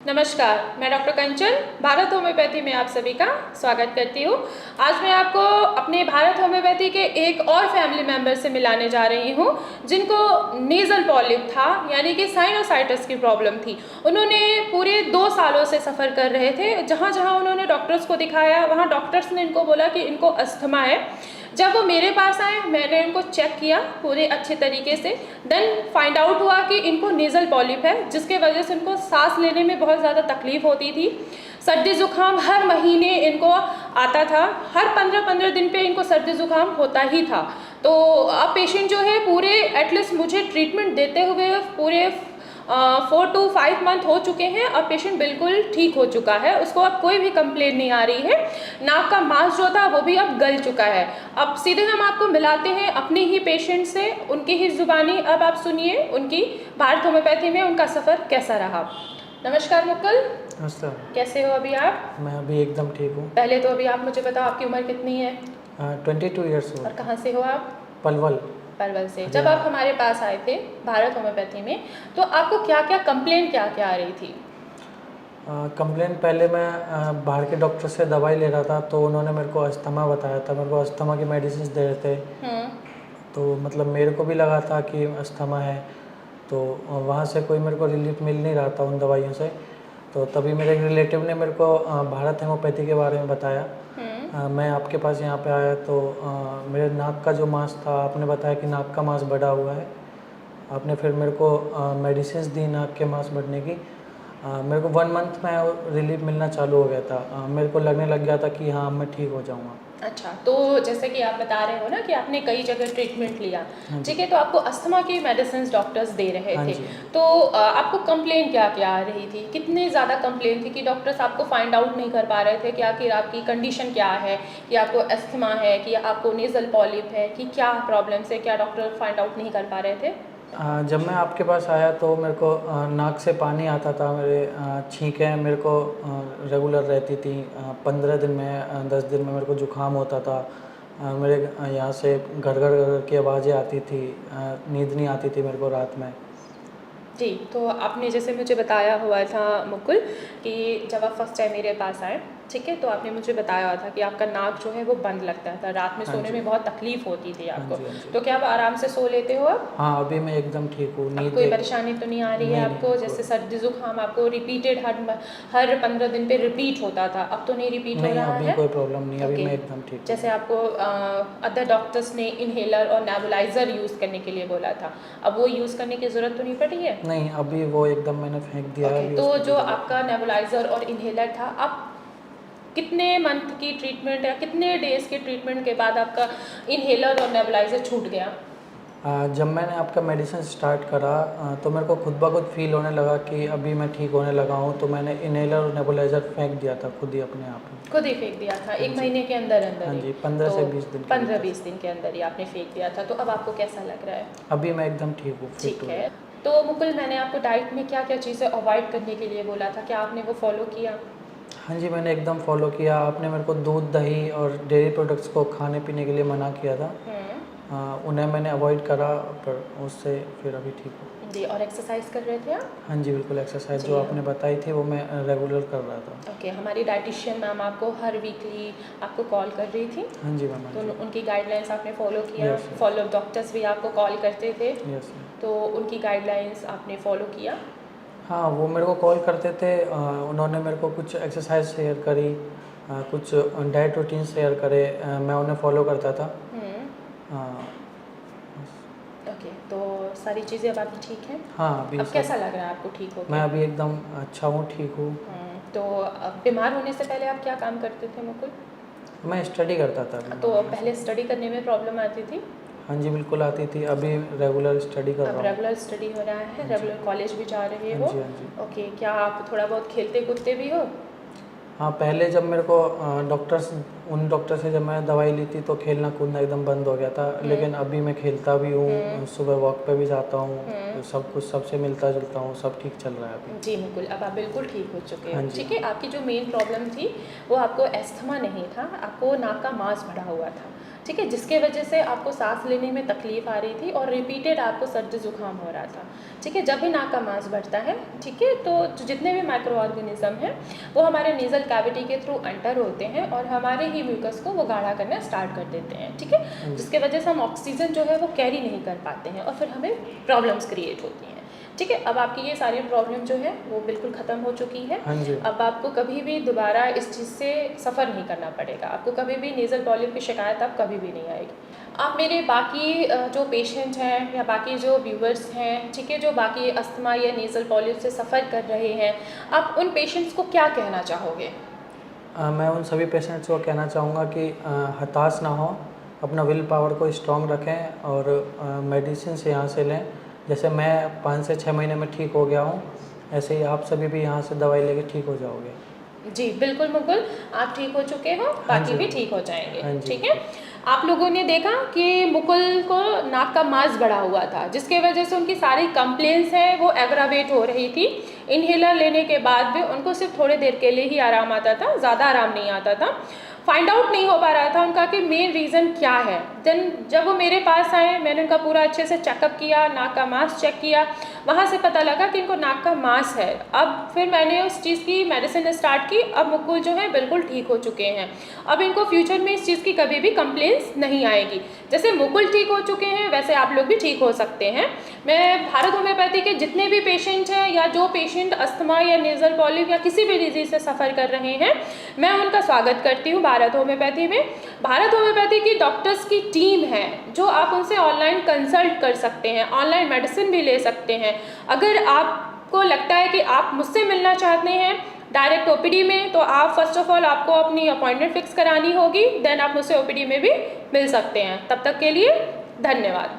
नमस्कार, मैं डॉक्टर कंचन भारत होम्योपैथी में आप सभी का स्वागत करती हूँ। आज मैं आपको अपने भारत होम्योपैथी के एक और फैमिली मेंबर से मिलाने जा रही हूँ जिनको नेज़ल पॉलिप था, यानी कि साइनोसाइटिस की प्रॉब्लम थी। उन्होंने पूरे 2 सालों से सफ़र कर रहे थे। जहाँ जहाँ उन्होंने डॉक्टर्स को दिखाया, वहाँ डॉक्टर्स ने इनको बोला कि इनको अस्थमा है। जब वो मेरे पास आए, मैंने इनको चेक किया पूरे अच्छे तरीके से। देन फाइंड आउट हुआ कि इनको नेज़ल पॉलिप है, जिसके वजह से इनको सांस लेने में बहुत ज़्यादा तकलीफ़ होती थी। सर्दी ज़ुकाम हर महीने इनको आता था, हर 15-15 दिन पे इनको सर्दी ज़ुकाम होता ही था। तो अब पेशेंट जो है पूरे एटलीस्ट मुझे ट्रीटमेंट देते हुए पूरे 4 to 5 मंथ हो चुके हैं। अब पेशेंट बिल्कुल ठीक हो चुका है, उसको अब कोई भी कंप्लेन नहीं आ रही है। नाक का मांस जो था वो भी अब गल चुका है। अब सीधे हम आपको मिलाते हैं अपने ही पेशेंट से, उनकी ही जुबानी। अब आप सुनिए उनकी भारत होम्योपैथी में उनका सफ़र कैसा रहा। नमस्कार मुकुल। नमस्कार। कैसे हो अभी आप? मैं अभी एकदम ठीक हूँ। पहले तो अभी आप मुझे बताओ आपकी उम्र कितनी है 22 ईयर्स और ओल्ड। कहाँ से हो आप? पलवल पलवल से। जब आप हमारे पास आए थे भारत होम्योपैथी में, तो आपको क्या क्या कंप्लेन क्या क्या आ रही थी? कंप्लेन पहले मैं बाहर के डॉक्टर से दवाई ले रहा था, तो उन्होंने मेरे को अस्थमा बताया था। मेरे को अस्थमा की मेडिसिन दे रहे थे। तो मतलब मेरे को भी लगा था कि अस्थमा है, तो वहाँ से कोई मेरे को रिलीफ मिल नहीं रहा था उन दवाइयों से। तो तभी मेरे एक रिलेटिव ने मेरे को भारत होम्योपैथी के बारे में बताया। मैं आपके पास यहाँ पे आया तो मेरे नाक का जो मांस था, आपने बताया कि नाक का मांस बढ़ा हुआ है। आपने फिर मेरे को मेडिसिन दी नाक के मांस बढ़ने की। मेरे को 1 मंथ में रिलीफ मिलना चालू हो गया था। मेरे को लगने लग गया था कि हाँ मैं ठीक हो जाऊँगा। अच्छा, तो जैसे कि आप बता रहे हो ना कि आपने कई जगह ट्रीटमेंट लिया, हाँ जी। ठीक है, तो आपको अस्थमा की मेडिसिन डॉक्टर्स दे रहे हाँ थे। जी। तो आपको कंप्लेन क्या क्या आ रही थी? कितनी ज़्यादा कंप्लेन थी कि डॉक्टर्स आपको फाइंड आउट नहीं कर पा रहे थे कि आखिर आपकी कंडीशन क्या है, कि आपको अस्थमा है, कि आपको नेज़ल पॉलिप है, कि क्या प्रॉब्लम्स है, क्या डॉक्टर फाइंड आउट नहीं कर पा रहे थे? जब मैं आपके पास आया तो मेरे को नाक से पानी आता था। मेरे छींकें मेरे को रेगुलर रहती थी। 15 दिन में 10 दिन में मेरे को जुकाम होता था। मेरे यहाँ से घर घर घर की आवाज़ें आती थी। नींद नहीं आती थी मेरे को रात में। जी, तो आपने जैसे मुझे बताया हुआ था मुकुल कि जब आप फर्स्ट टाइम मेरे पास आए, ठीक है, तो आपने मुझे बताया हुआ था कि आपका नाक जो है वो बंद लगता था, रात में हाँ सोने जी। में बहुत तकलीफ़ होती थी हाँ आपको। जी, हाँ जी। तो क्या आप आराम से सो लेते हो अब? हाँ, अभी मैं एकदम ठीक हूँ। अब नींद कोई एक परेशानी तो नहीं आ रही है नहीं, आपको? नहीं, जैसे कोई सर्दी ज़ुकाम आपको रिपीटेड हर 15 दिन पे रिपीट होता था, अब तो नहीं रिपीट हो नहीं, रहा अभी है? कोई प्रॉब्लम नहीं, अभी ओके। मैं एकदम ठीक हूँ। जैसे आपको अदर डॉक्टर्स ने इन्हेलर और नेबुलाइज़र यूज़ करने के लिए बोला था, अब वो यूज़ करने की ज़रूरत तो नहीं पड़ी है? नहीं, अभी वो एकदम मैंने फेंक दिया है, ओके, अभी तो उसकी जो कोई ज़रूरत आपका नेबुलाइज़र और इन्हेलर था, अब कितने मंथ की ट्रीटमेंट या कितने डेज़ के ट्रीटमेंट के बाद आपका इन्हेलर और नेबुलाइज़र छूट गया? जब मैंने आपका मेडिसिन स्टार्ट करा तो मेरे को खुद ब खुद फील होने लगा कि अभी मैं ठीक होने लगा हूँ, तो मैंने इन्हेलर और नेबुलाइज़र फेंक दिया था खुद ही अपने आप ही। खुद ही फेंक दिया था, हाँ 1 जी। महीने के अंदर-अंदर हाँ ही? जी, 15 तो से 20 दिन के भीतर। 15-20 दिन के अंदर ही आपने फेंक दिया था, तो अब आपको कैसा लग रहा है? अभी मैं एकदम ठीक हूँ, फिट ठीक हो है। गया। तो मुकुल, मैंने आपको डाइट में क्या-क्या चीज़ें अवॉइड करने के लिए बोला था, क्या आपने वो फ़ॉलो किया? हाँ जी, मैंने एकदम फ़ॉलो किया। आपने मेरे को दूध, दही और डेयरी प्रोडक्ट्स को खाने-पीने के लिए मना किया था। उन्हें मैंने अवॉइड करा, पर उससे फिर अभी ठीक हूँ। जी, और एक्सरसाइज़ कर रहे थे आप? हाँ जी, बिल्कुल एक्सरसाइज़ जी, जो हाँ। आपने बताई थी वो मैं रेगुलर कर रहा था। ओके, हमारी डायटीशियन मैम आपको हर वीकली आपको कॉल कर रही थी, हाँ जी मैम, हाँ तो जी। उनकी गाइडलाइंस आपने फ़ॉलो किया। Yes, yes. फॉलो डॉक्टर्स भी आपको कॉल करते थे, यस, यस। तो उनकी गाइडलाइंस आपने फ़ॉलो किया? हाँ, वो मेरे को कॉल करते थे। उन्होंने मेरे को कुछ एक्सरसाइज शेयर करी, कुछ डाइट रूटीन शेयर करे, मैं उन्हें फॉलो करता था। अ, बस। ओके, तो सारी चीज़ें अब आपकी ठीक हैं? हाँ, अभी अब सब कैसा लग रहा है आपको ठीक मैं होके? अभी एकदम अच्छा हूँ, ठीक हूँ। तो बीमार होने से पहले आप क्या काम करते थे मुकुल? मैं स्टडी करता था अभी तो वहाँ पहले से। स्टडी करने में प्रॉब्लम आती थी, हाँ जी, बिल्कुल आती थी। अभी रेगुलर स्टडी कर अब रहा हूँ। रेगुलर स्टडी हो रहा है, हाँ जी। रेगुलर कॉलेज भी जा रहे हाँ हो। जी, हाँ जी। ओके, क्या आप थोड़ा बहुत खेलते कूदते भी हो? हाँ, पहले जब मेरे को उन डॉक्टर से जब मैं दवाई ली थी तो खेलना कूदना एकदम बंद हो गया था। लेकिन अभी मैं खेलता भी हूँ, सुबह वॉक पे भी जाता हूँ, सब कुछ सबसे मिलता जुलता हूँ, सब ठीक चल रहा है अभी। जी मुकुल, अब आप बिल्कुल ठीक हो चुके हाँ हो, जी, ठीक हाँ। है। आपकी जो मेन प्रॉब्लम थी वो आपको एस्थमा नहीं था, आपको नाक का मांस बढ़ा हुआ था, ठीक है, जिसके वजह से आपको सांस लेने में तकलीफ आ रही थी और रिपीटेड आपको सर्दी जुकाम हो रहा था। ठीक है, जब भी नाक का मांस बढ़ता है, ठीक है, तो जितने भी माइक्रो ऑर्गेनिज्म हैं वो हमारे नेज़ल कैविटी के थ्रू एंटर होते हैं और हमारे ही म्यूकस को वो गाढ़ा करना स्टार्ट कर देते हैं। ठीक है, जिसके वजह से हम ऑक्सीजन जो है वो कैरी नहीं कर पाते हैं और फिर हमें प्रॉब्लम्स क्रिएट होती हैं। ठीक है, अब आपकी ये सारी प्रॉब्लम जो है वो बिल्कुल ख़त्म हो चुकी है। हाँ जी। अब आपको कभी भी दोबारा इस चीज़ से सफ़र नहीं करना पड़ेगा, आपको कभी भी नेज़ल पॉलिप की शिकायत अब कभी भी नहीं आएगी। आप मेरे बाकी जो पेशेंट हैं या बाकी जो व्यूवर्स हैं, ठीक है, जो बाकी अस्थमा या नेज़ल पॉलिप से सफ़र कर रहे हैं, आप उन पेशेंट्स को क्या कहना चाहोगे? मैं उन सभी पेशेंट्स को कहना चाहूँगा कि हताश ना हो, अपना विल पावर को स्ट्रॉन्ग रखें और मेडिसिन से यहाँ से लें। जैसे मैं 5 से 6 महीने में ठीक हो गया हूँ, ऐसे ही आप सभी भी यहाँ से दवाई लेके ठीक हो जाओगे। जी बिल्कुल मुकुल, आप ठीक हो चुके हो, बाकी भी ठीक हो जाएंगे। ठीक है, आप लोगों ने देखा कि मुकुल को नाक का मांस बढ़ा हुआ था, जिसके वजह से उनकी सारी कंप्लेंट्स हैं वो एग्रावेट हो रही थी। इनहेलर लेने के बाद भी उनको सिर्फ थोड़ी देर के लिए ही आराम आता था, ज़्यादा आराम नहीं आता था। फाइंड आउट नहीं हो पा रहा था उनका कि मेन रीज़न क्या है। देन जब वो मेरे पास आए, मैंने उनका पूरा अच्छे से चेकअप किया, नाक का मांस चेक किया, वहाँ से पता लगा कि इनको नाक का मांस है। अब फिर मैंने उस चीज़ की मेडिसिन स्टार्ट की। अब मुकुल जो है बिल्कुल ठीक हो चुके हैं। अब इनको फ्यूचर में इस चीज़ की कभी भी कंप्लेंट्स नहीं आएगी। जैसे मुकुल ठीक हो चुके हैं वैसे आप लोग भी ठीक हो सकते हैं। मैं भारत होम्योपैथी के जितने भी पेशेंट हैं या जो पेशेंट अस्थमा या नेज़ल पॉलिप या किसी भी डिजीज़ से सफ़र कर रहे हैं, मैं उनका स्वागत करती हूँ भारत होम्योपैथी में। भारत होम्योपैथी की डॉक्टर्स की टीम है जो आप उनसे ऑनलाइन कंसल्ट कर सकते हैं, ऑनलाइन मेडिसिन भी ले सकते हैं। अगर आपको लगता है कि आप मुझसे मिलना चाहते हैं डायरेक्ट ओपीडी में, तो आप फर्स्ट ऑफ ऑल आपको अपनी अपॉइंटमेंट फिक्स करानी होगी, देन आप मुझसे ओपीडी में भी मिल सकते हैं। तब तक के लिए धन्यवाद।